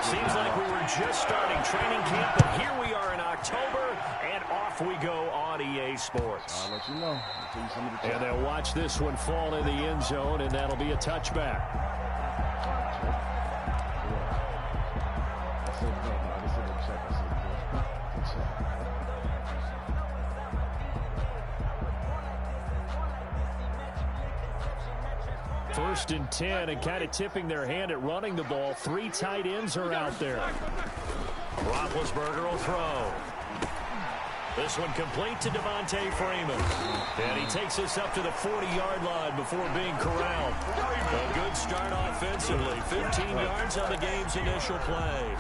Seems like we were just starting training camp, but here we are in October, and off we go on EA Sports. I'll let you know. And they'll watch this one fall in the end zone, and that'll be a touchback. First and 10, and kind of tipping their hand at running the ball. 3 tight ends are out there. Roethlisberger will throw. This one complete to Devontae Freeman. And he takes us up to the 40-yard line before being corralled. A good start offensively. 15 yards on the game's initial play.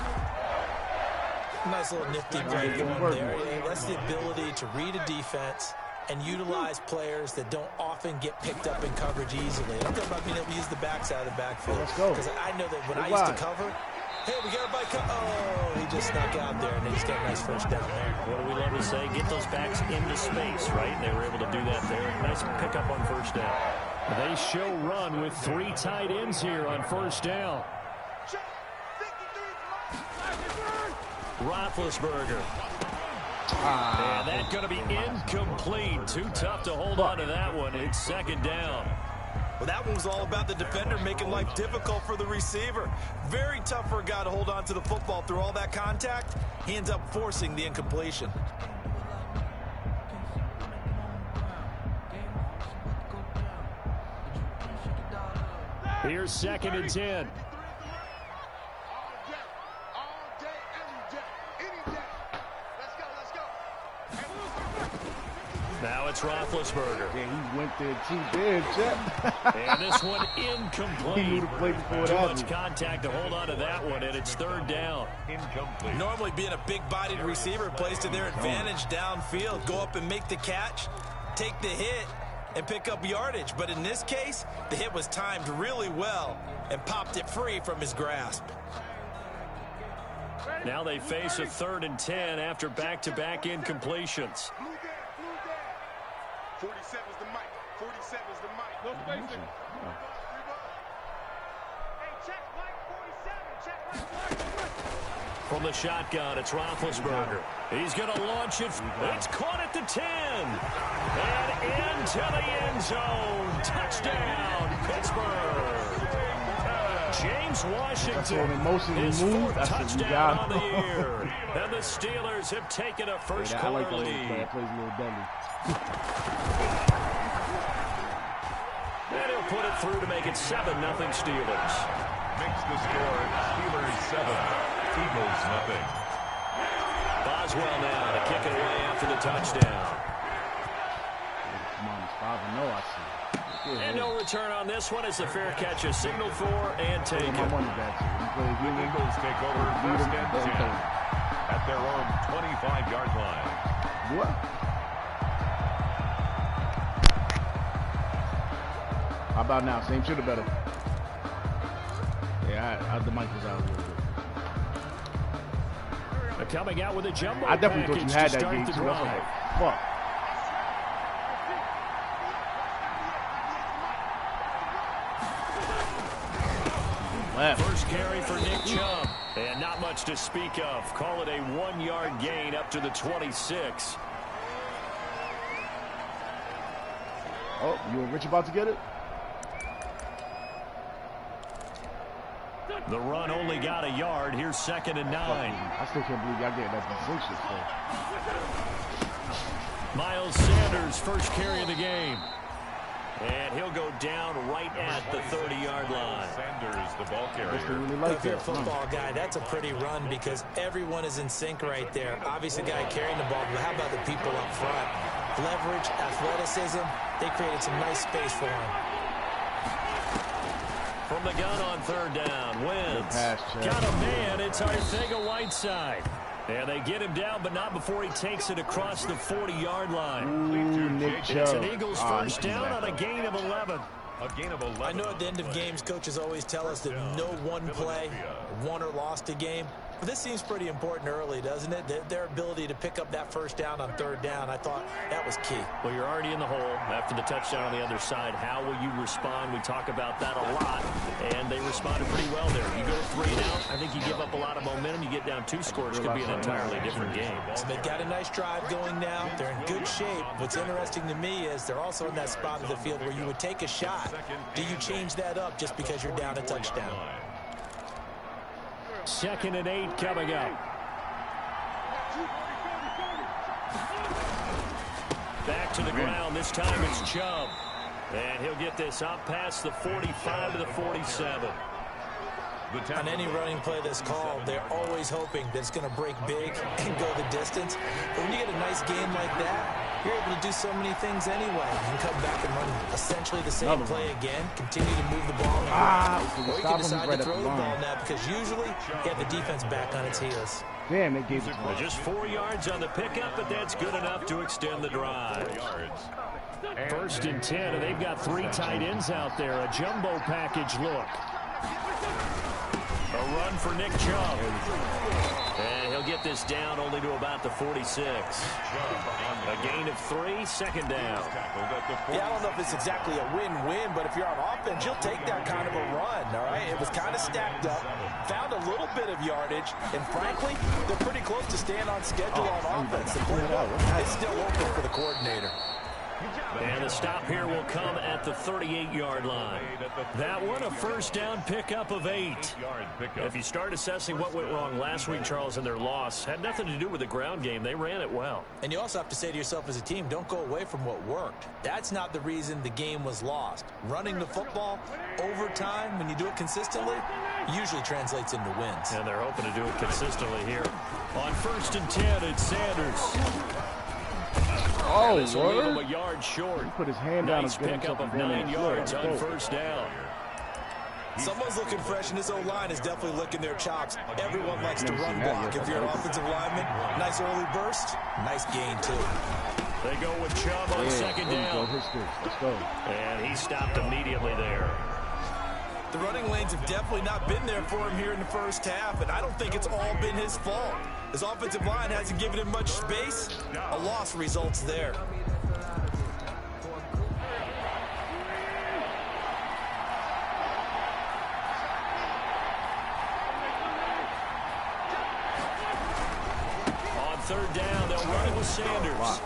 Nice little nifty play from there. That's the ability to read a defense and utilize players that don't often get picked up in coverage easily. I'm talking about being able to use the backs out of the backfield. Because I know that when I used to cover, hey, we got a bike. Oh, he just snuck out there, and they just got a nice first down there. What do we love to say? Get those backs into space, right? And they were able to do that there. Nice pickup on first down. They show run with 3 tight ends here on first down. Roethlisberger. And that's going to be incomplete. Too tough to hold on to that one. It's second down. Well, that one was all about the defender making life difficult for the receiver. Very tough for a guy to hold on to the football through all that contact. He ends up forcing the incompletion. Here's second and 10. Now it's Roethlisberger. Yeah, he went there too big, Jeff. And this one incomplete. Too much contact to hold on to that one, and it's third down. Incomplete. Normally being a big-bodied receiver plays to their advantage downfield. Go up and make the catch, take the hit, and pick up yardage. But in this case, the hit was timed really well and popped it free from his grasp. Now they face a 3rd and 10 after back-to-back incompletions. 47's the mic. 47's the mic. No spacing. Hey, check mic 47. Check mic. From the shotgun, it's Roethlisberger. He's going to launch it. It's caught at the 10. And into the end zone. Touchdown, Pittsburgh. James Washington, his 4th touchdown on the year. And the Steelers have taken a first-quarter lead. And he'll put it through to make it 7-0 Steelers. Makes the score Steelers 7, Eagles 0. Boswell now to kick it away after the touchdown. Come on, it's 5-0, I see. And no return on this one as the fair catch is signaled for and taken. The Eagles take over first and 10 at their own 25-yard line. What? How about now? Same shit or better? Yeah, the mic was out a little bit. Coming out with a jumbo I definitely thought you had that game too. Fuck. First carry for Nick Chubb. And not much to speak of. Call it a 1-yard gain up to the 26. Oh, you and Rich about to get it? The run only got a yard. Here's 2nd and 9. I still can't believe y'all getting that position. Miles Sanders, first carry of the game. And he'll go down right at the 30-yard line. Sanders, the ball carrier. Really like if you're a football guy, that's a pretty run because everyone is in sync right there. Obviously, the guy carrying the ball, but how about the people up front? Leverage, athleticism, they created some nice space for him. From the gun on 3rd down, Wentz. Got a man, it's Arcega-Whiteside. And they get him down, but not before he takes it across the 40-yard line. Ooh, Nick Chubb. It's an Eagles first down on a gain of 11. A gain of 11. I know at the end of games, coaches always tell us that no one play won or lost a game. This seems pretty important early, doesn't it? Their ability to pick up that first down on third down, I thought that was key. Well, you're already in the hole after the touchdown on the other side. How will you respond? We talk about that a lot, and they responded pretty well there. You go 3 and out, I think you give up a lot of momentum. You get down 2 scores, could be an entirely different game. So they've got a nice drive going now. They're in good shape. What's interesting to me is they're also in that spot of the field where you would take a shot. Do you change that up just because you're down a touchdown? 2nd and 8 coming up. Back to the ground. This time it's Chubb. And he'll get this up past the 45 to the 47. On any running play that's called, they're always hoping that it's going to break big and go the distance. But when you get a nice game like that, you're able to do so many things anyway. You can come back and run essentially the same play again, continue to move the ball, or you can decide to throw the ball now because usually you have the defense back on its heels. Damn, they gave it just 4 yards on the pickup, but that's good enough to extend the drive. 1st and 10, and they've got 3 tight ends out there. A jumbo package look. A run for Nick Chubb. And he'll get this down only to about the 46. A gain of 3, 2nd down. Yeah, I don't know if it's exactly a win-win, but if you're on offense, you'll take that kind of a run, all right? It was kind of stacked up, found a little bit of yardage, and frankly, they're pretty close to staying on schedule on offense. The playbook is still open for the coordinator. And the stop here will come at the 38-yard line. That one, a 1st down pickup of 8. If you start assessing what went wrong last week, Charles, in their loss, had nothing to do with the ground game. They ran it well. And you also have to say to yourself as a team, don't go away from what worked. That's not the reason the game was lost. Running the football over time, when you do it consistently, usually translates into wins. And they're hoping to do it consistently here. On 1st and 10, it's Sanders. Oh, this will leave him a yard short. He put his hand down. Nice pickup of 9 yards on 1st down. Someone's looking fresh, and this O-line is definitely licking their chops. Everyone likes to run block. If you're an offensive lineman, nice early burst, nice gain, too. They go with Chubb on 2nd down. Let's go. And he stopped immediately there. The running lanes have definitely not been there for him here in the first half, and I don't think it's all been his fault. His offensive line hasn't given him much space. A loss results there. On 3rd down, they'll run it with Sanders.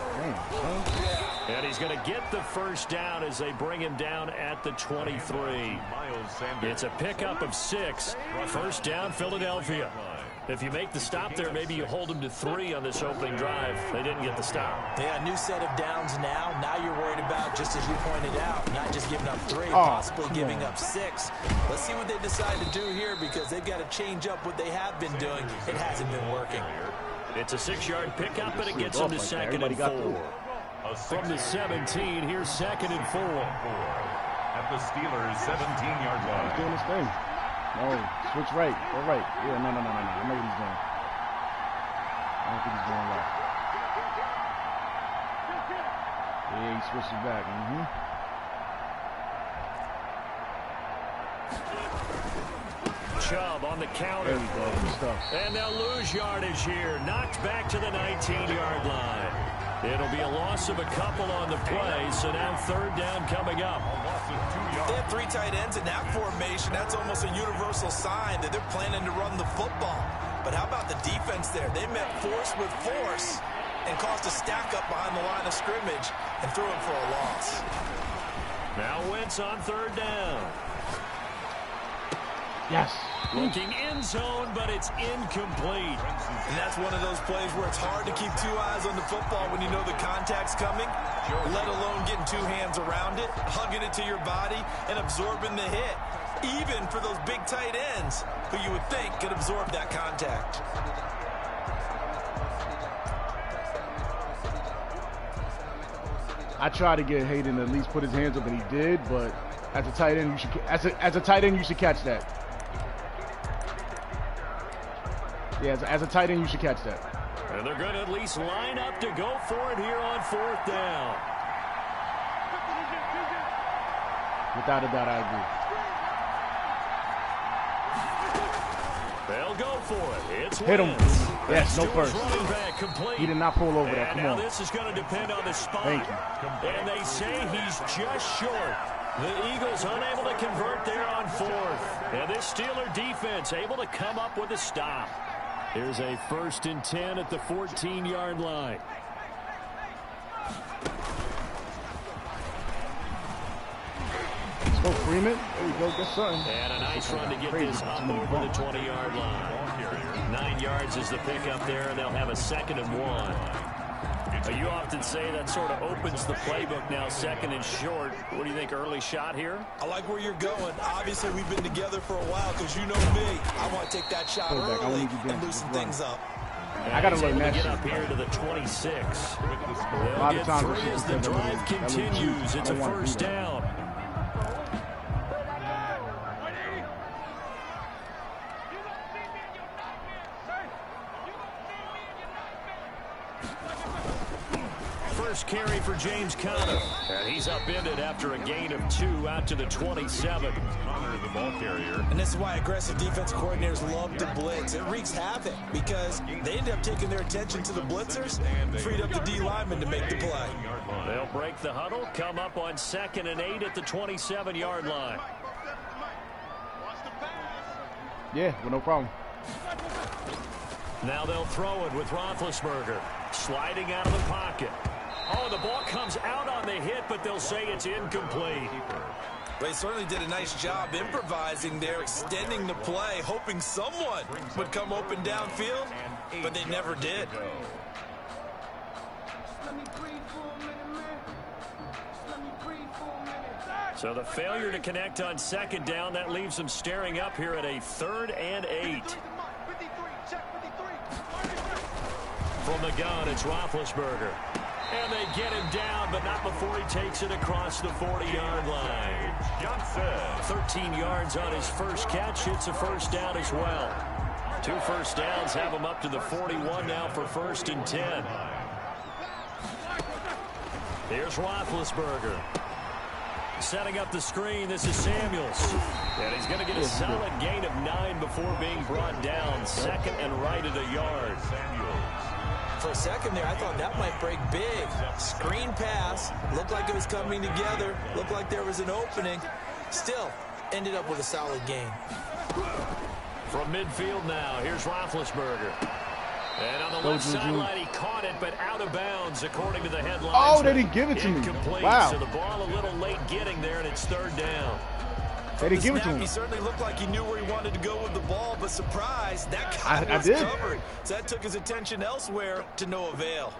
And he's going to get the 1st down as they bring him down at the 23. It's a pickup of 6. 1st down, Philadelphia. If you make the stop there, maybe you hold them to 3 on this opening drive. They didn't get the stop. Yeah, new set of downs now. Now you're worried about, just as you pointed out, not just giving up 3, possibly giving up 6. Let's see what they decide to do here because they've got to change up what they have been doing. It hasn't been working. It's a 6-yard pickup, but it gets them to 2nd and 4. From the 17, here's 2nd and 4. At the Steelers' 17-yard line. He's doing his thing. No, switch right. Go right. Yeah, no. I know what he's doing. I don't think he's going left. Yeah, he switches back. Chubb on the counter. There we go. Good stuff. And they'll lose yardage here. Knocked back to the 19-yard line. It'll be a loss of a couple on the play, so now 3rd down coming up. They have 3 tight ends in that formation. That's almost a universal sign that they're planning to run the football. But how about the defense there? They met force with force and caused a stack up behind the line of scrimmage and threw him for a loss. Now Wentz on 3rd down. Yes. Looking in zone, but it's incomplete. And that's one of those plays where it's hard to keep 2 eyes on the football when you know the contact's coming, let alone getting 2 hands around it, hugging it to your body, and absorbing the hit. Even for those big tight ends who you would think could absorb that contact. I tried to get Hayden to at least put his hands up, and he did. But as a tight end, you should as a tight end you should catch that. Yeah, as a tight end, you should catch that. And they're going to at least line up to go for it here on 4th down. They Without a doubt, I agree. They'll go for it. It's Hit him. Wentz. Yes, no Steelers first. running back complete. He did not pull over that. And Come now on. this is going to depend on the spot. Thank you. And they say he's just short. The Eagles unable to convert there on fourth. And this Steeler defense able to come up with a stop. Here's a 1st and 10 at the 14-yard line. Let's go, Freeman. There you go. Get something. And a nice run to get this up over the 20-yard line. 9 yards is the pickup there, and they'll have a 2nd and 1. You often say that sort of opens the playbook now, 2nd and short. What do you think, early shot here? I like where you're going. Obviously, we've been together for a while because you know me. I want to take that shot early and loosen things up. I got to learn that get shit. up here to the 26. A lot of times 3 as the drive continues. It's a 1st down. First carry for James Conner. And he's upended after a gain of 2 out to the 27. Conner, the ball carrier. And this is why aggressive defensive coordinators love to blitz. It wreaks havoc because they end up taking their attention to the blitzers, freed up the D lineman to make the play. They'll break the huddle, come up on 2nd and 8 at the 27-yard line. Yeah, well, no problem. Now they'll throw it with Roethlisberger. Sliding out of the pocket. Oh, the ball comes out on the hit, but they'll say it's incomplete. They certainly did a nice job improvising there, extending the play, hoping someone would come open downfield, but they never did. So the failure to connect on 2nd down, that leaves them staring up here at a 3rd and 8. From the gun, it's Roethlisberger. And they get him down, but not before he takes it across the 40-yard line. Johnson. 13 yards on his first catch. It's a 1st down as well. 2 first downs have him up to the 41 now for 1st and 10. Here's Roethlisberger. Setting up the screen, this is Samuels. And he's going to get a solid gain of 9 before being brought down. 2nd and right at a yard. For a second there, I thought that might break big. Screen pass, looked like it was coming together, looked like there was an opening. Still, ended up with a solid gain. From midfield now, here's Roethlisberger. And on the left sideline, he caught it, but out of bounds, according to the headlines. Oh, they didn't give it to me. Incomplete, wow. So the ball a little late getting there, and it's 3rd down. They didn't give it to him. He certainly looked like he knew where he wanted to go with the ball, but surprise, that guy was covered. So that took his attention elsewhere to no avail.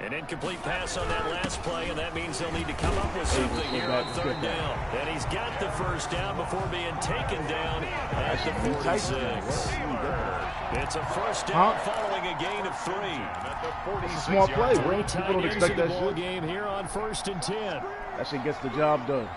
An incomplete pass on that last play, and that means they'll need to come up with something here on 3rd down. And he's got the 1st down before being taken down at the 46. It's a 1st down following a gain of 3. It's a small play, bro. People don't expect that shit. Game here on 1st and 10. That shit gets the job done.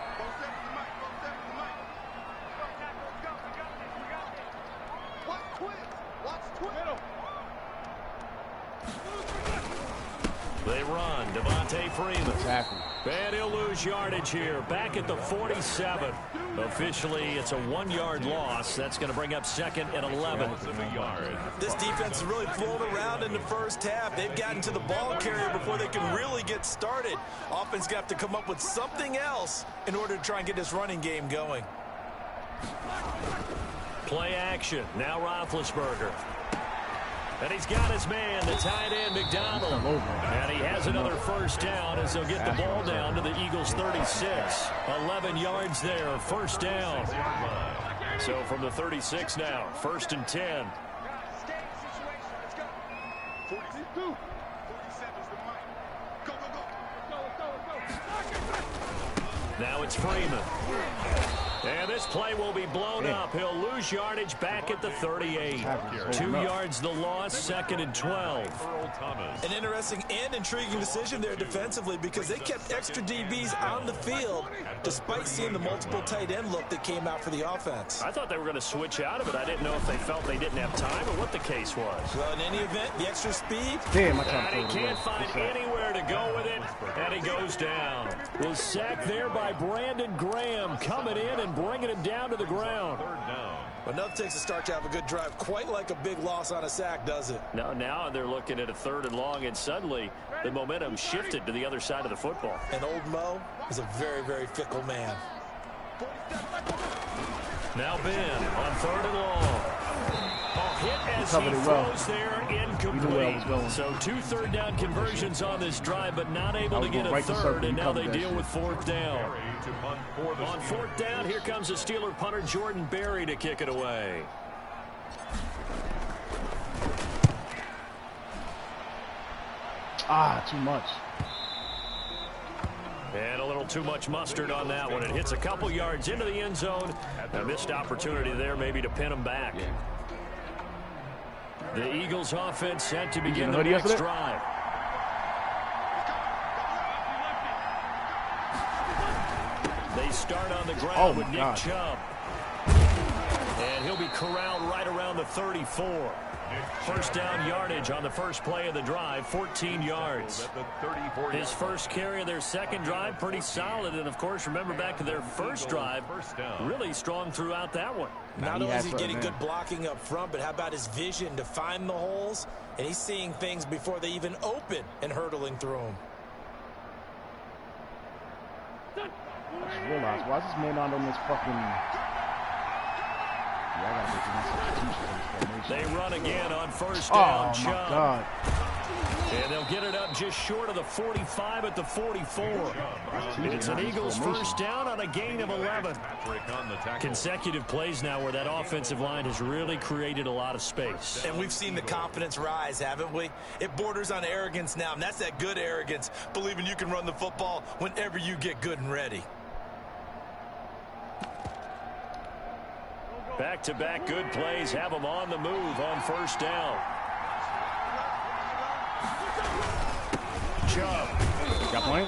They run. Devontae Freeman. Exactly. And he'll lose yardage here. Back at the 47. Officially, it's a 1-yard loss. That's going to bring up 2nd and 11. This defense is really flown around in the first half. They've gotten to the ball carrier before they can really get started. Offense got to come up with something else in order to try and get this running game going. Play action. Now Roethlisberger. And he's got his man, the tight end, McDonald. And he has another 1st down as they'll get the ball down to the Eagles' 36. 11 yards there, 1st down. So from the 36 now, 1st and 10. Now it's Freeman. And this play will be blown up. He'll lose yardage back at the 38. 2 yards the loss, 2nd and 12. An interesting and intriguing decision there defensively because they kept extra DBs on the field despite seeing the multiple tight end look that came out for the offense. I thought they were going to switch out of it. I didn't know if they felt they didn't have time or what the case was. Well, in any event, the extra speed. Damn, and he can't find anywhere to go with it, and he goes down. Was sacked there by Brandon Graham, coming in and bringing him down to the ground. 3rd down. Enough takes a start to have a good drive. Quite like a big loss on a sack, does it? No, now they're looking at a 3rd and long, and suddenly the momentum shifted to the other side of the football. And old Mo is a very, very fickle man. Now Ben on 3rd and long. Hit as he throws there, incomplete. So 2 third-down conversions on this drive, but not able to get a third, and now they deal with 4th down. On 4th down, here comes the Steeler punter Jordan Berry to kick it away. Too much. And a little too much mustard on that one. It hits a couple yards into the end zone. A missed opportunity there maybe to pin them back. The Eagles offense set to begin the next drive. They start on the ground with Nick Chubb. And he'll be corralled right around the 34. First down yardage on the first play of the drive, 14 yards. His first carry of their second drive, pretty solid. And, of course, remember back to their first drive, really strong throughout that one. Not only is he getting good blocking up front, but how about his vision to find the holes? And he's seeing things before they even open and hurtling through them. I just realized, why is this man on this fucking... They run again on first down. Oh, my God. And they'll get it up just short of the 45 at the 44. It's an Eagles first down on a gain of 11. Consecutive plays now where that offensive line has really created a lot of space. And we've seen the confidence rise, haven't we? It borders on arrogance now, and that's that good arrogance, believing you can run the football whenever you get good and ready. Back-to-back good plays have them on the move on first down. Chubb.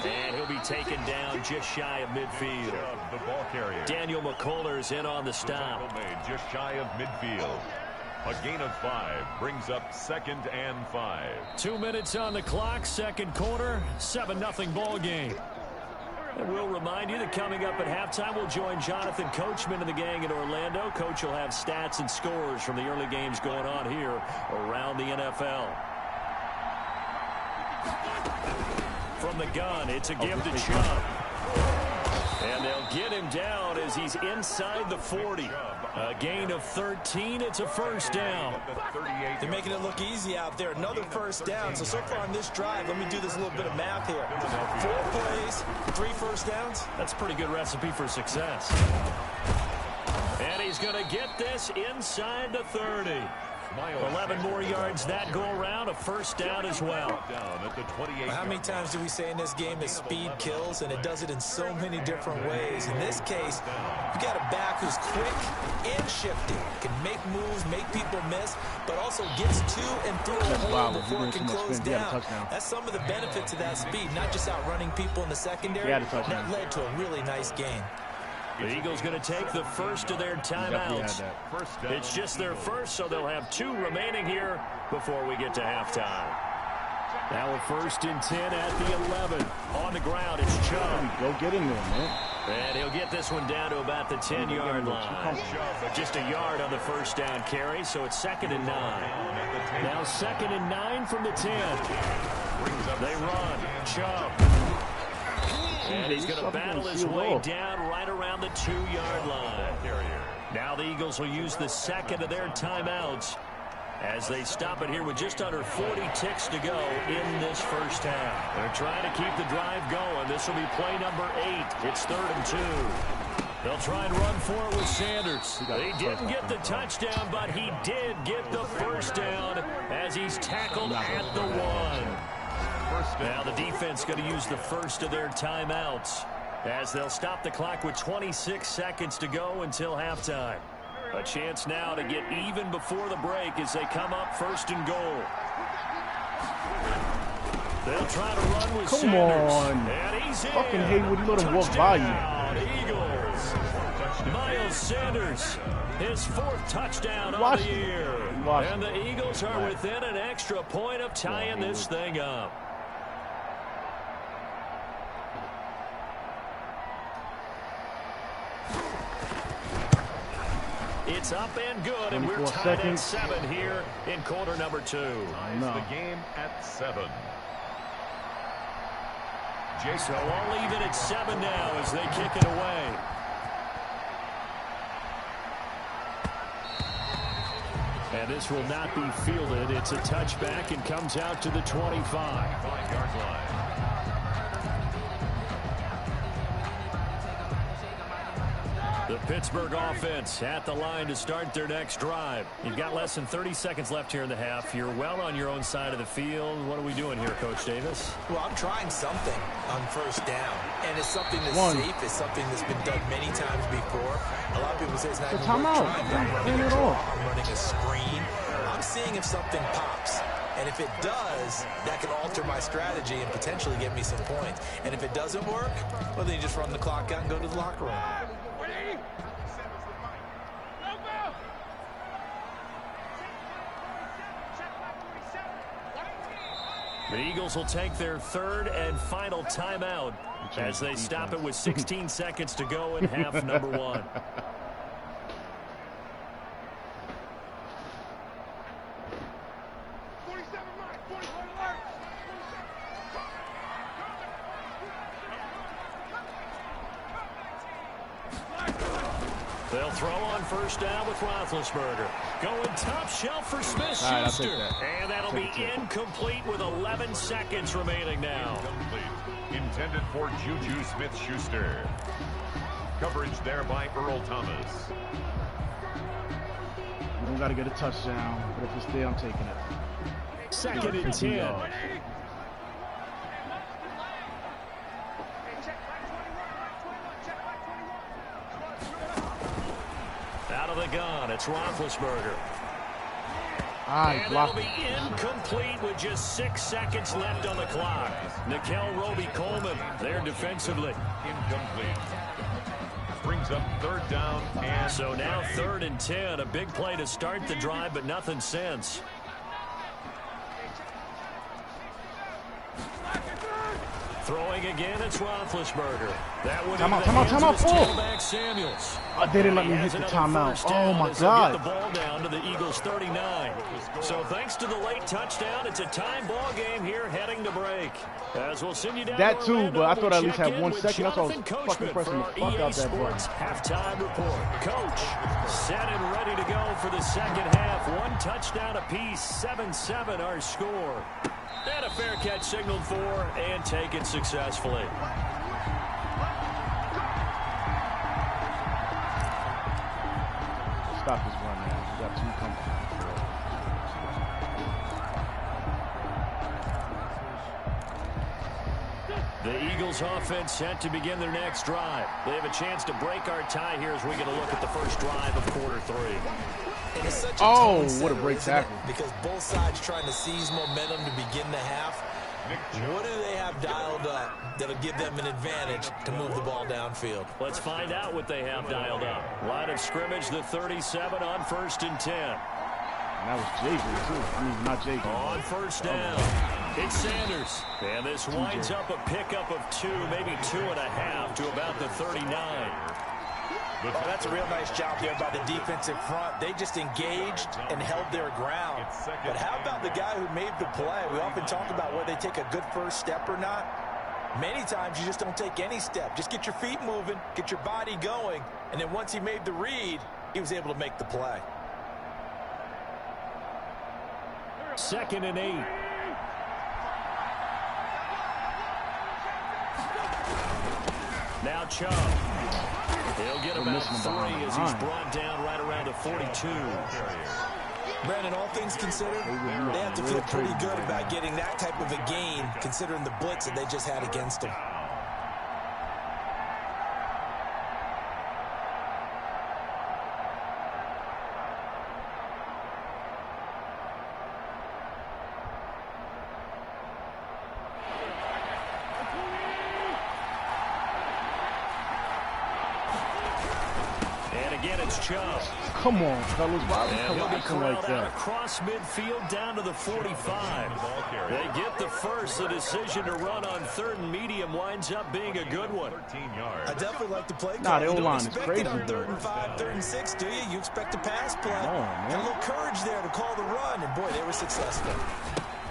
And he'll be taken down just shy of midfield. The ball carrier. Daniel McCullers in on the stop. Just shy of midfield. A gain of 5 brings up 2nd and 5. 2 minutes on the clock, second quarter, 7-0 ball game. And we'll remind you that coming up at halftime, we'll join Jonathan Coachman and the gang in Orlando. Coach will have stats and scores from the early games going on here around the NFL. From the gun, it's a give to Chubb. And they'll get him down as he's inside the 40. A gain of 13. It's a first down. They're making it look easy out there. Another first down. So far on this drive, let me do this little bit of math here. 4 plays, 3 first downs. That's a pretty good recipe for success. And he's going to get this inside the 30. 11 more yards that go around, a first down as well. How many times do we say in this game that speed kills, and it does it in so many different ways? In this case, you've got a back who's quick and shifty, can make moves, make people miss, but also gets to and through a hole before it can close down. That's some of the benefits of that speed, not just outrunning people in the secondary. That led to a really nice gain. The Eagles going to take the first of their timeouts. It's just their first, so they'll have 2 remaining here before we get to halftime. Now a 1st and 10 at the 11. On the ground, it's Chubb. Go get him there, man. And he'll get this one down to about the 10-yard line. Just a yard on the first down carry, so it's 2nd and 9. Now 2nd and 9 from the 10. They run. Chubb. And he's going to battle his way down right around the 2-yard line. Now the Eagles will use the second of their timeouts as they stop it here with just under 40 ticks to go in this first half. They're trying to keep the drive going. This will be play number 8. It's 3rd and 2. They'll try and run for it with Sanders. They didn't get the touchdown, but he did get the first down as he's tackled at the 1. Now the defense going to use the first of their timeouts as they'll stop the clock with 26 seconds to go until halftime. A chance now to get even before the break as they come up 1st and goal. They'll try to run with Sanders. Come on. And he's in. Fucking Haywood, you let him walk by you. Eagles. Miles Sanders, his 4th touchdown of the year. And the Eagles are within an extra point of tying this thing up. It's It's up and good, and we're tied at 7 here in quarter number 2. Ties the game at 7. So I'll leave it at 7 now as they kick it away. And this will not be fielded. It's a touchback and comes out to the 25-yard line. The Pittsburgh offense at the line to start their next drive. You've got less than 30 seconds left here in the half. You're well on your own side of the field. What are we doing here, Coach Davis? Well, I'm trying something on first down, and it's something that's safe. It's something that's been done many times before. A lot of people say it's not even worth trying. I'm running a draw. I'm running a screen. I'm seeing if something pops. And if it does, that can alter my strategy and potentially get me some points. And if it doesn't work, well, then you just run the clock out and go to the locker room. The Eagles will take their third and final timeout as they stop it with 16 seconds to go in half number 1. They'll throw on first down with Roethlisberger. Going top shelf for Smith-Schuster. And that'll be incomplete with 11 seconds remaining now. Incomplete. Intended for Juju Smith-Schuster. Coverage there by Earl Thomas. We don't got to get a touchdown, but if it's there, I'm taking it. Second and 10. Out of the gun, it's Roethlisberger. And that'll be incomplete with just 6 seconds left on the clock. Nickel Roby-Coleman there defensively. Incomplete. Brings up third down. And so now 3rd and 10. A big play to start the drive, but nothing since. Throwing again, it's Roethlisberger. That would time out, tailback Samuels. They didn't let me hit the timeout. Oh my God! Get the ball down to the Eagles 39. So thanks to the late touchdown, it's a time ball game here heading to break. As we'll send you down that too, Orlando, but I thought I at least we'll had 1 second. That's why I was fucking pressing the fuck out that ball. Halftime report. Coach set and ready to go for the second half. 1 touchdown apiece. 7-7 our score. And a fair catch signaled for and taken successfully. Stop this run, man. We got 2 coming. The Eagles offense set to begin their next drive. They have a chance to break our tie here as we get a look at the first drive of quarter 3. And it's such a what a break tackle. Because both sides trying to seize momentum to begin the half. What do they have dialed up that'll give them an advantage to move the ball downfield? Let's find out what they have dialed up. Line of scrimmage, the 37 on 1st and 10. And that was JJ, too. I mean, not JJ. On first down, it's Sanders. And this winds up a pickup of 2, maybe 2.5 to about the 39. Well, that's a real nice job there by the defensive front. They just engaged and held their ground. But how about the guy who made the play? We often talk about whether they take a good first step or not. Many times you just don't take any step. Just get your feet moving, get your body going, and then once he made the read, he was able to make the play. 2nd and 8. Now Chubb. He'll get about 3 as he's brought down right around the 42. Brandon, all things considered, they have to feel pretty good about getting that type of a gain considering the blitz that they just had against them. it's Chubb. Come on, fellas. Why are we And he'll be collapsing like corralled out that? across midfield down to the 45. They get the first. The decision to run on 3rd and medium winds up being a good one. 13 yards. I definitely like the play call. Nah, the You don't O-line is expect crazy, it on though. 3rd and 5, 3rd and 6, do you? You expect a pass play. Come on, man. And a little courage there to call the run, and boy, they were successful.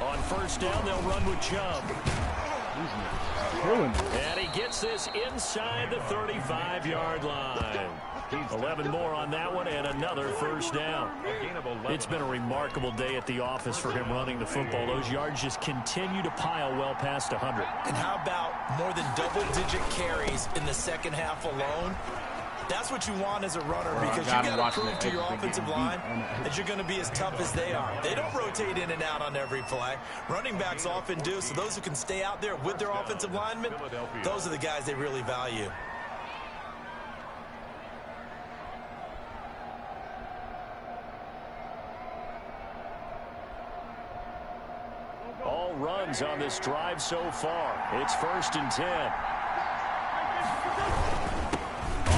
On 1st down, they'll run with Chubb. These niggas killing me. And he gets this inside the 35-yard line. 11 more on that one and another 1st down. It's been a remarkable day at the office for him running the football. Those yards just continue to pile well past 100. And how about more than double-digit carries in the second half alone? That's what you want as a runner, Bro, because you I got him got to watching prove the to your edge, they offensive getting line beat on the edge. that you're going to be as tough as they are. They don't rotate in and out on every play. Running backs often do, so those who can stay out there with their offensive linemen, those are the guys they really value. All runs on this drive so far. It's 1st and 10.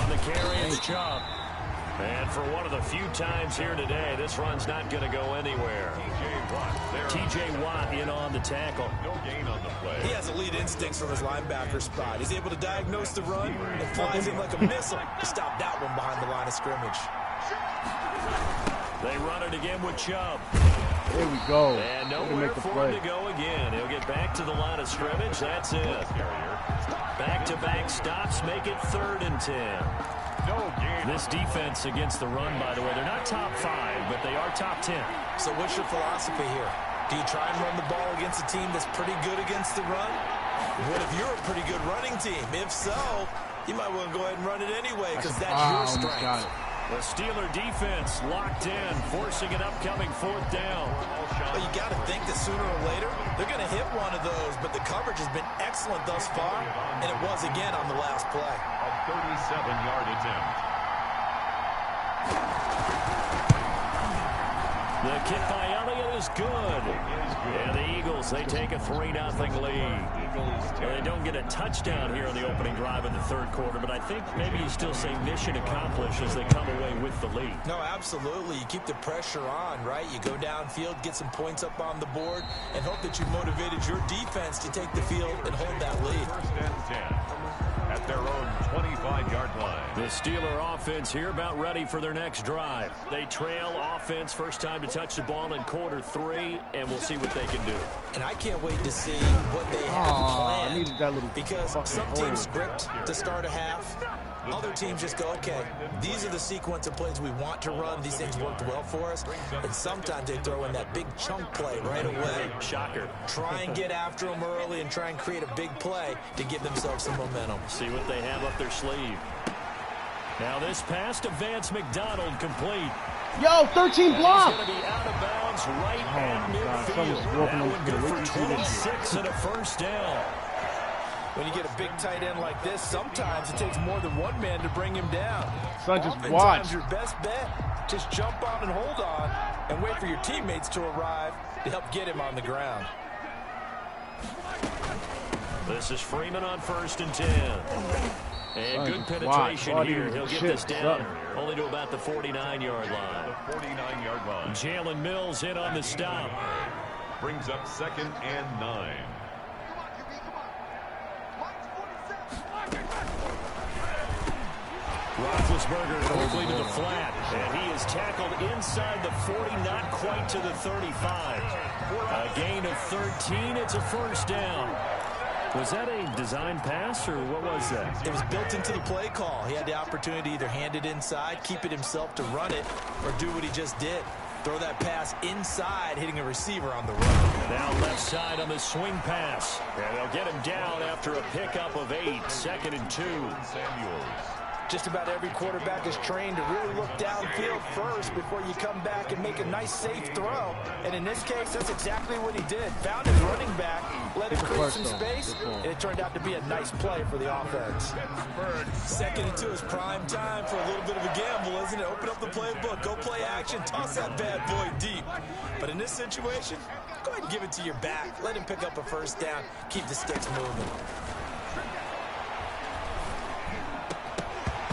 On the carry, it's Chubb. And for one of the few times here today, this run's not going to go anywhere. T.J. Watt in on the tackle. No gain on the play. He has elite instincts from his linebacker spot. He's able to diagnose the run and flies in like a missile to stop that one behind the line of scrimmage. They run it again with Chubb. There we go. And Way to nowhere make the for play. him to go again. He'll get back to the line of scrimmage. That's it. Back-to-back stops make it 3rd and 10. No gain. This defense against the run, by the way, they're not top 5, but they are top 10. So what's your philosophy here? Do you try and run the ball against a team that's pretty good against the run? What if you're a pretty good running team? If so, you might want to go ahead and run it anyway, because that's your strength. Got it. The Steeler defense locked in, forcing an upcoming 4th down. But you got to think that sooner or later, they're going to hit one of those, but the coverage has been excellent thus far, and it was again on the last play. A 37-yard attempt. The kick by Elliott is good. And the Eagles, they take a 3-0 lead. Well, they don't get a touchdown here on the opening drive in the 3rd quarter, but I think maybe you still say mission accomplished as they come away with the lead. No, absolutely. You keep the pressure on, right? You go downfield, get some points up on the board, and hope that you've motivated your defense to take the field and hold that lead. 1st and 10. At their own 25-yard line. The Steeler offense here about ready for their next drive. They trail offense, first time to touch the ball in quarter 3, and we'll see what they can do. And I can't wait to see what they have I planned, needed that little because fucking some hole. teams script to start a half. Other teams just go, okay, these are the sequence of plays we want to run. These things worked well for us. And sometimes they throw in that big chunk play right away. Shocker. Try and get after them early and try and create a big play to give themselves some momentum. See what they have up their sleeve. Now this pass to Vance McDonald complete. Yo, 13 block. He's going to be out of bounds right at my God, someone's midfield. walking That on one the good field. for Wait till you see this 26 and a 1st down. When you get a big tight end like this, sometimes it takes more than one man to bring him down. Son, just Oftentimes, watch. your best bet, just jump on and hold on and wait for your teammates to arrive to help get him on the ground. This is Freeman on 1st and 10. And good just penetration watch. here. Oh, He'll get shit, this down son. only to about the 49-yard line. The 49-yard line. Jalen Mills in on the stop. Brings up 2nd and 9. Roethlisberger quickly to the flat, and he is tackled inside the 40, not quite to the 35. A gain of 13, it's a 1st down. Was that a design pass, or what was that? It was built into the play call. He had the opportunity to either hand it inside, keep it himself to run it, or do what he just did. Throw that pass inside, hitting a receiver on the run. Now left side on the swing pass. And they'll get him down after a pickup of 8, 2nd and 2. Samuels. Just about every quarterback is trained to really look downfield first before you come back and make a nice, safe throw. And in this case, that's exactly what he did. Found his running back, let him create some space, and it turned out to be a nice play for the offense. 2nd and 2 is prime time for a little bit of a gamble, isn't it? Open up the playbook, go play action, toss that bad boy deep. But in this situation, go ahead and give it to your back. Let him pick up a 1st down, keep the sticks moving.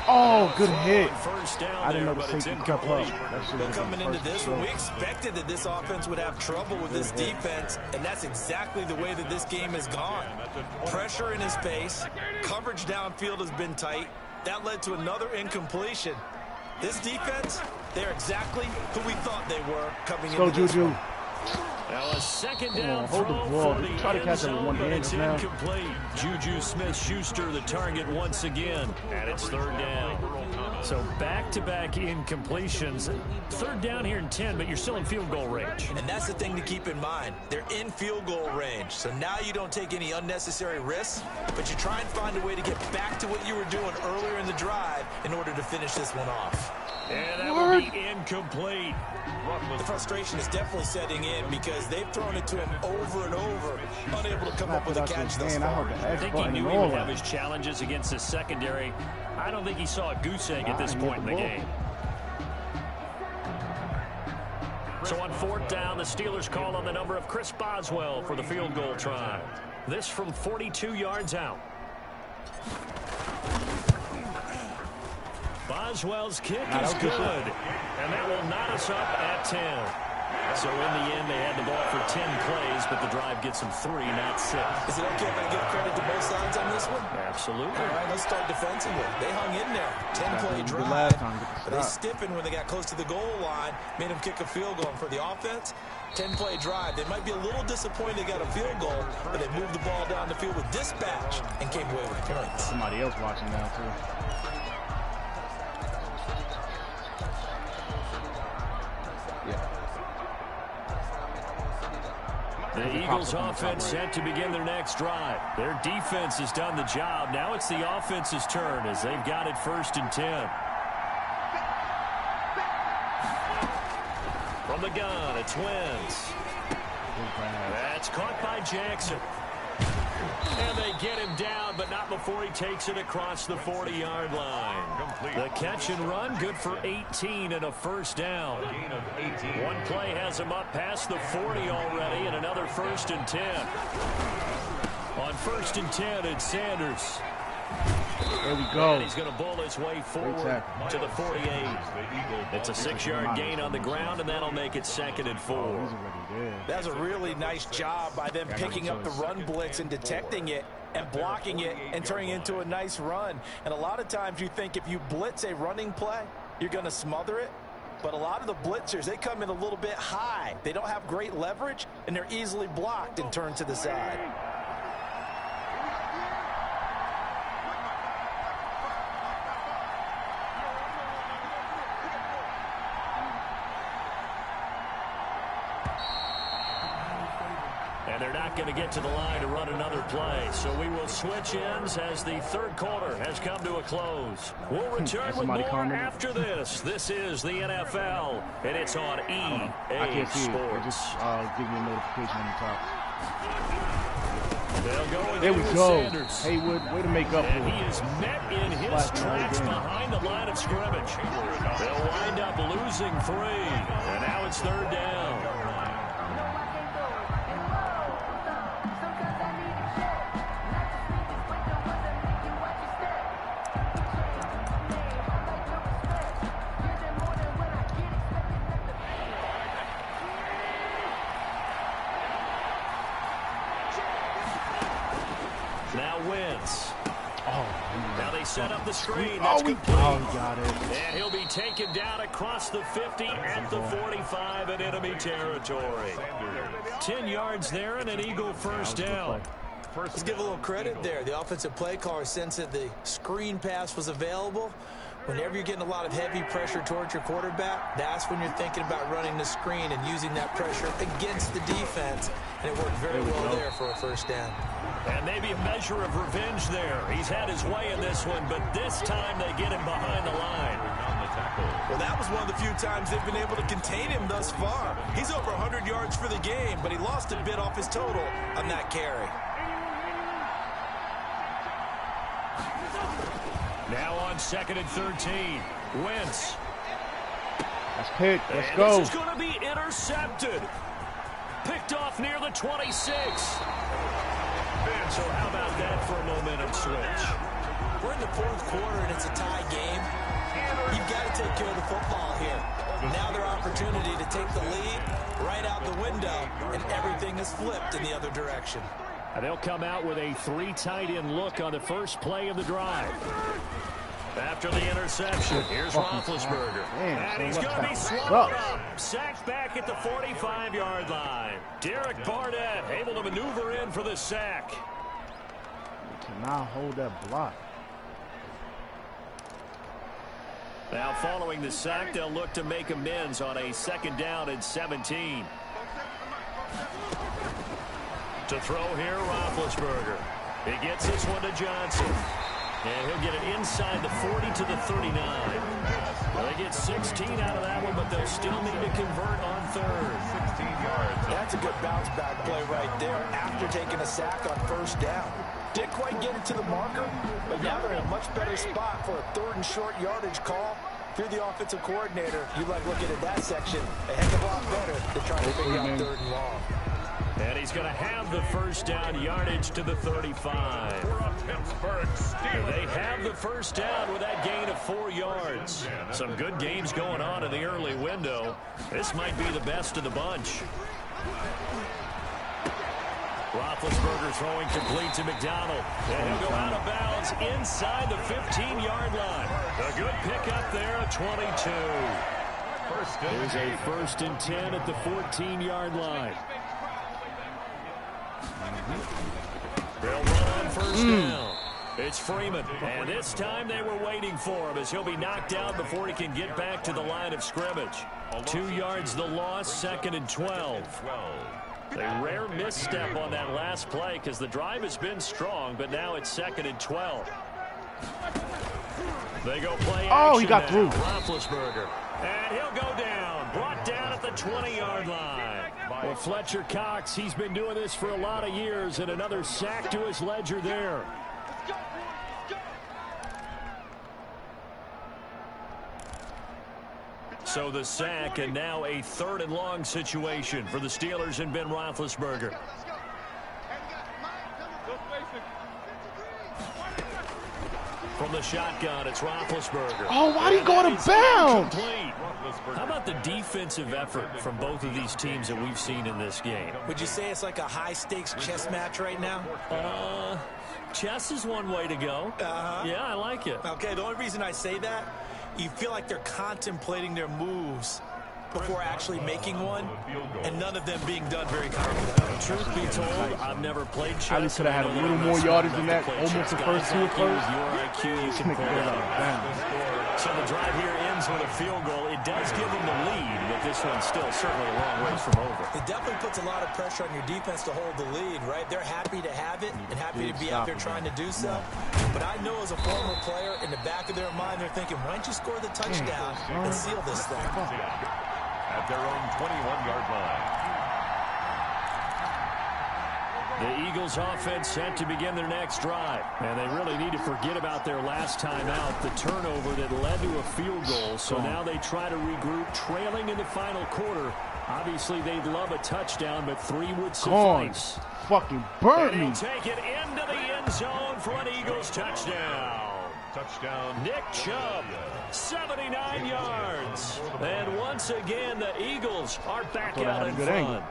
Oh, good hit. First down I didn't know there, the but it's safety kept up. incomplete. Well, coming into this one, we expected that this offense would have trouble with this defense, and that's exactly the way that this game has gone. Pressure in his face, coverage downfield has been tight. That led to another incompletion. This defense, they're exactly who we thought they were coming into this Juju. one. Now a second down hold the throw ball. for You the try to end catch it with zone, one but hand it's just now. incomplete. Juju Smith-Schuster the target once again, and it's third down. So back-to-back incompletions. Third down here in 10, but you're still in field goal range. And that's the thing to keep in mind. They're in field goal range. So now you don't take any unnecessary risks, but you try and find a way to get back to what you were doing earlier in the drive in order to finish this one off. And that will be incomplete. The frustration is definitely setting in because they've thrown it to him over and over, unable to come up with a catch thus far. I think he knew he would have his challenges against the secondary. I don't think he saw a goose egg at this point in the game. So on fourth down, the Steelers call on the number of Chris Boswell for the field goal try. This from 42 yards out. Boswell's kick is good, and that will knot us up at 10. So in the end, they had the ball for 10 plays, but the drive gets them 3, not 6. Is it okay if I give credit to both sides on this one? Absolutely. All right, let's start defensively. They hung in there. 10-play drive, but they stiffened when they got close to the goal line, made them kick a field goal. And for the offense, 10-play drive. They might be a little disappointed they got a field goal, but they moved the ball down the field with dispatch and came away with points. Somebody else watching now, too. The Eagles offense set to begin their next drive. Their defense has done the job. Now it's the offense's turn as they've got it first and 10. From the gun, it's Wentz. That's caught by Jackson. And they get him down, but not before he takes it across the 40-yard line. The catch and run, good for 18 and a first down. One play has him up past the 40 already, and another first and 10. On first and 10, it's Sanders. There we go. And he's going to bull his way forward to the 48. It's a 6-yard gain on the ground, and that'll make it second and 4. That was a really nice job by them picking up the run blitz and detecting it and blocking it and turning it into a nice run. And a lot of times you think if you blitz a running play, you're going to smother it. But a lot of the blitzers, they come in a little bit high. They don't have great leverage, and they're easily blocked and turned to the side. And they're not going to get to the line to run another play. So we will switch ends as the third quarter has come to a close. We'll return with more after this. This is the NFL, and it's on EA Sports. Just give me a notification on the top. They'll go with there we go. Sanders. Haywood, way to make up for And he is met in his tracks behind the line of scrimmage. They'll wind up losing 3, and now it's third down. Now Wentz. Now they set up the screen. That's complete. Got it. And he'll be taken down across the 50 at the 45 in enemy territory. 10 yards there and an Eagle first down. Let's give a little credit there. The offensive play caller sensed that the screen pass was available. Whenever you're getting a lot of heavy pressure towards your quarterback, that's when you're thinking about running the screen and using that pressure against the defense. And it worked very well there for a first down. And maybe a measure of revenge there. He's had his way in this one, but this time they get him behind the line. Well, that was one of the few times they've been able to contain him thus far. He's over 100 yards for the game, but he lost a bit off his total on that carry. Now on second and 13, Wentz. Let's pick. Let's go. This is going to be intercepted. Picked off near the 26. So how about that for a momentum switch? we're in the fourth quarter and it's a tie game, you've got to take care of the football here. Now their opportunity to take the lead right out the window, and everything is flipped in the other direction. And they'll come out with a 3 tight end look on the first play of the drive. After the interception, here's Roethlisberger. And he's going to be swallowed up. Sacked back at the 45-yard line. Derek Barnett able to maneuver in for the sack. Cannot hold that block. Now following the sack, they'll look to make amends on a 2nd down and 17. To throw here, Roethlisberger. He gets this one to Johnson. And he'll get it inside the 40 to the 39. Well, they get 16 out of that one, but they'll still need to convert on 3rd. 16 yards. That's a good bounce back play right there after taking a sack on 1st down. Didn't quite get it to the marker, but now they're in a much better spot for a 3rd and short yardage call. If you're the offensive coordinator, you like looking at that section a heck of a lot better than trying to figure out 3rd and long. And he's going to have the 1st down yardage to the 35. They have the 1st down with that gain of 4 yards. Some good games going on in the early window. This might be the best of the bunch. Roethlisberger throwing complete to McDonald. And he'll go out of bounds inside the 15-yard line. A good pickup there at 22. There's a 1st and 10 at the 14-yard line. They'll run on 1st down. It's Freeman, and this time they were waiting for him as he'll be knocked out before he can get back to the line of scrimmage. 2 yards the loss, 2nd and 12. A rare misstep on that last play because the drive has been strong, but now it's 2nd and 12. They go play action. Oh, he got through. Roethlisberger, and he'll go down. Brought down at the 20-yard line. Well, Fletcher Cox, he's been doing this for a lot of years, and another sack to his ledger there. So the sack, and now a 3rd and long situation for the Steelers and Ben Roethlisberger. From the shotgun, it's Roethlisberger. Oh, why'd he go to bounds? How about the defensive effort from both of these teams that we've seen in this game? Would you say it's like a high-stakes chess match right now? Chess is one way to go. Yeah, I like it. Okay, the only reason I say that, you feel like they're contemplating their moves before actually making one, and none of them being done very confidently. Truth be told, I've never played chess. I could have had a little more yardage than that. Almost the first 2 first. Your IQ, you can pull it up. So the drive here ends with a field goal. It does give them the lead, but this one's still certainly a long ways from over. It definitely puts a lot of pressure on your defense to hold the lead, right? They're happy to have it and happy to be out there trying to do so. But I know as a former player, in the back of their mind, they're thinking, why don't you score the touchdown and seal this thing? At their own 21-yard line. The Eagles offense set to begin their next drive. And they really need to forget about their last time out, the turnover that led to a field goal. So now they try to regroup, trailing in the final quarter. Obviously, they'd love a touchdown, but 3 would suffice. Fucking burn me. And he'll take it into the end zone for an Eagles touchdown. Touchdown. Nick Chubb, 79 yards. And once again, the Eagles are back out in front.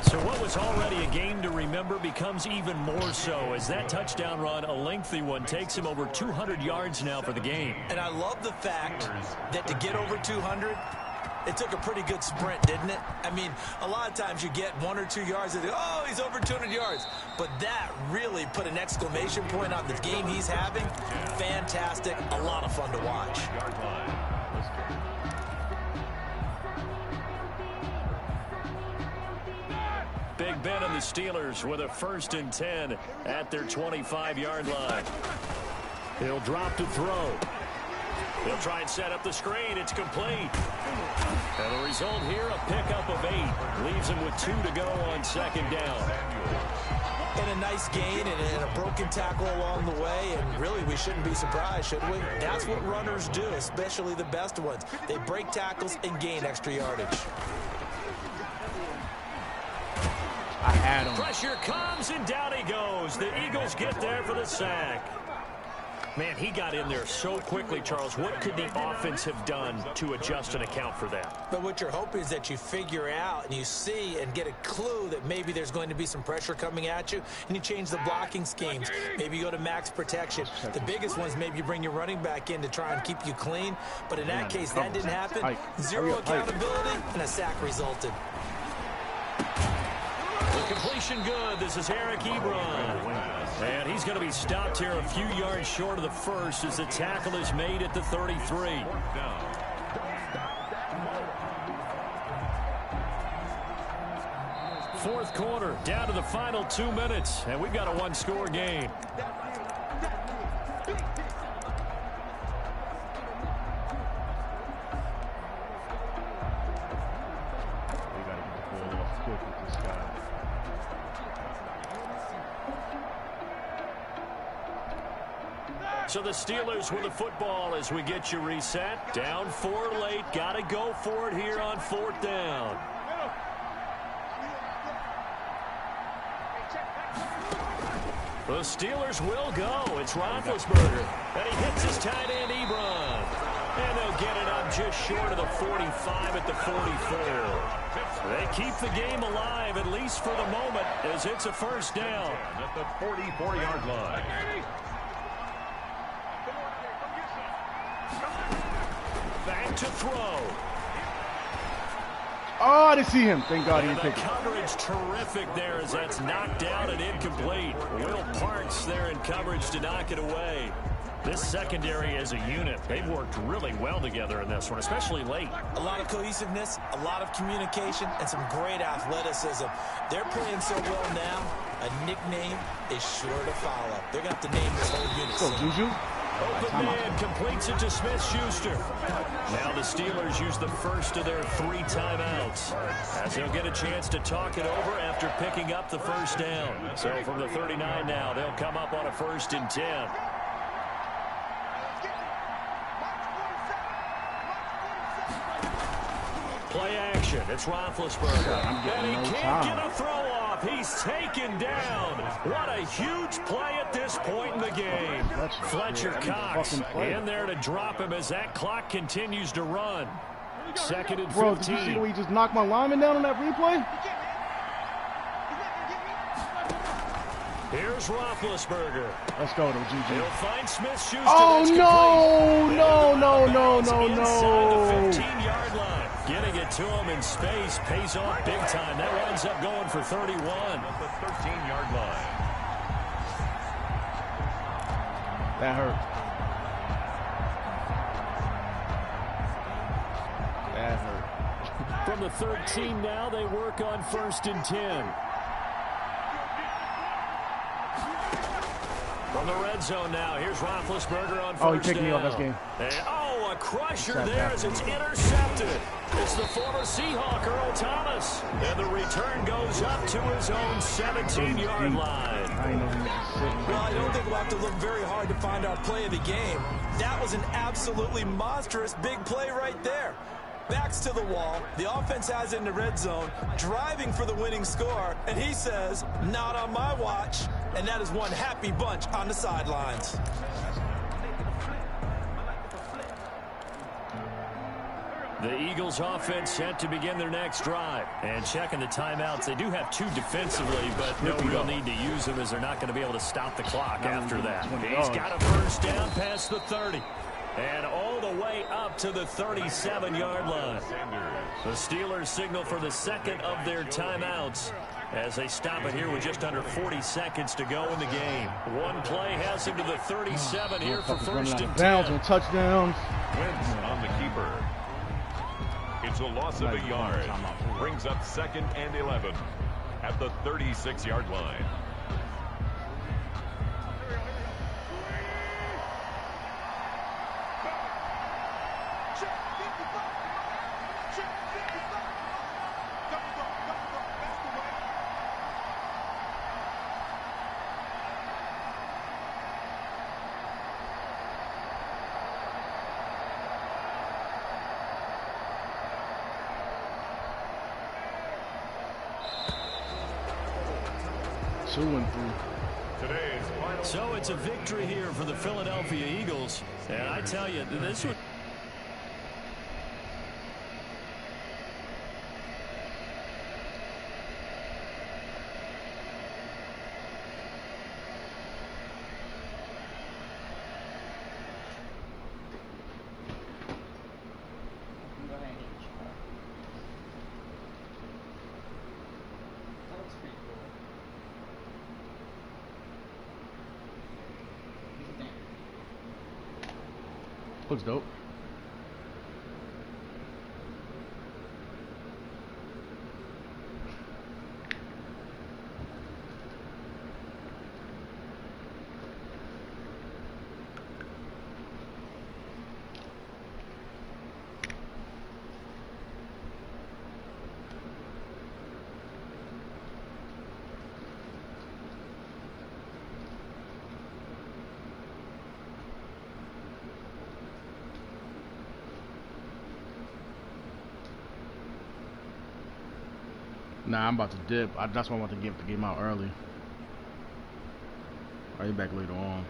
So what was already a game to remember becomes even more so as that touchdown run, a lengthy one, takes him over 200 yards now for the game. And I love the fact that to get over 200, it took a pretty good sprint, didn't it? I mean, a lot of times you get 1 or 2 yards and oh, he's over 200 yards. But that really put an exclamation point on the game he's having. Fantastic. A lot of fun to watch. Big Ben and the Steelers with a 1st and 10 at their 25-yard line. He'll drop to throw. They'll try and set up the screen. It's complete. And the result here, a pickup of 8. Leaves him with 2 to go on 2nd down. And a nice gain and a broken tackle along the way. And really, we shouldn't be surprised, should we? That's what runners do, especially the best ones. They break tackles and gain extra yardage. I Had him. Pressure comes, and down he goes. The Eagles get there for the sack. Man, he got in there so quickly, Charles. What could the offense have done to adjust and account for that? But what you're hoping is that you figure out and you see and get a clue that maybe there's going to be some pressure coming at you, and you change the blocking schemes. Maybe you go to max protection. The biggest ones, maybe you bring your running back in to try and keep you clean. But in that case, that didn't happen. Zero accountability, and a sack resulted. The completion good. This is Eric Ebron. And he's going to be stopped here a few yards short of the first as the tackle is made at the 33. Fourth quarter, down to the final 2 minutes, and we've got a one-score game. So the Steelers with the football as we get you reset. Down 4 late. Got to go for it here on 4th down. The Steelers will go. It's Roethlisberger. And he hits his tight end, Ebron. And they'll get it up just short of the 45 at the 44. They keep the game alive, at least for the moment, as it's a first down. At the 44-yard line. Back to throw. Oh, I didn't see him. Thank God he didn't take it. Coverage terrific there as that's knocked down and incomplete. Will Parks there in coverage to knock it away. This secondary as a unit, they've worked really well together in this one, especially late. A lot of cohesiveness, a lot of communication, and some great athleticism. They're playing so well now, a nickname is sure to follow. They're going to have to name this whole unit Go, soon. Juju. Open man completes it to Smith-Schuster. Now the Steelers use the first of their 3 timeouts as they'll get a chance to talk it over after picking up the first down. So from the 39 now, they'll come up on a 1st and 10. Play action. It's Roethlisberger. And he can't get a throw off. He's taken down. What a huge play at this point in the game. Fletcher Cox in there to drop him as that clock continues to run. 2nd and 15. Bro, did you see the way he just knocked my lineman down on that replay? Here's Roethlisberger. Let's go, though, Juju. He'll find Smith-Schuster. Oh, no, no. Inside the 15-yard line. Getting it to him in space pays off big time. That winds up going for 31. At the 13-yard line. That hurt. That hurt. From the 13 now, they work on 1st and 10. From the red zone now, here's Roethlisberger on 1st down. Oh, he picked me off this game. And, a crusher there as it's intercepted. It's the former Seahawk, Earl Thomas. And the return goes up to his own 17-yard line. Well, I don't think we'll have to look very hard to find our play of the game. That was an absolutely monstrous big play right there. Backs to the wall. The offense has it in the red zone, driving for the winning score. And he says, not on my watch. And that is one happy bunch on the sidelines. The Eagles offense set to begin their next drive. And checking the timeouts, they do have 2 defensively, but no real need to use them as they're not going to be able to stop the clock after that. He's got a 1st down past the 30. And all the way up to the 37-yard line. The Steelers signal for the 2nd of their timeouts as they stop it here with just under 40 seconds to go in the game. One play has him to the 37 here for 1st and 10. And touchdowns. Wentz on the keeper. It's a loss of a yard. Brings up 2nd and 11 at the 36-yard line. 2-3. Today's final. So it's a victory here for the Philadelphia Eagles. And I tell you, this was... Looks dope. Nah, I'm about to dip. That's why I want to get the game out early. I'll be back later on.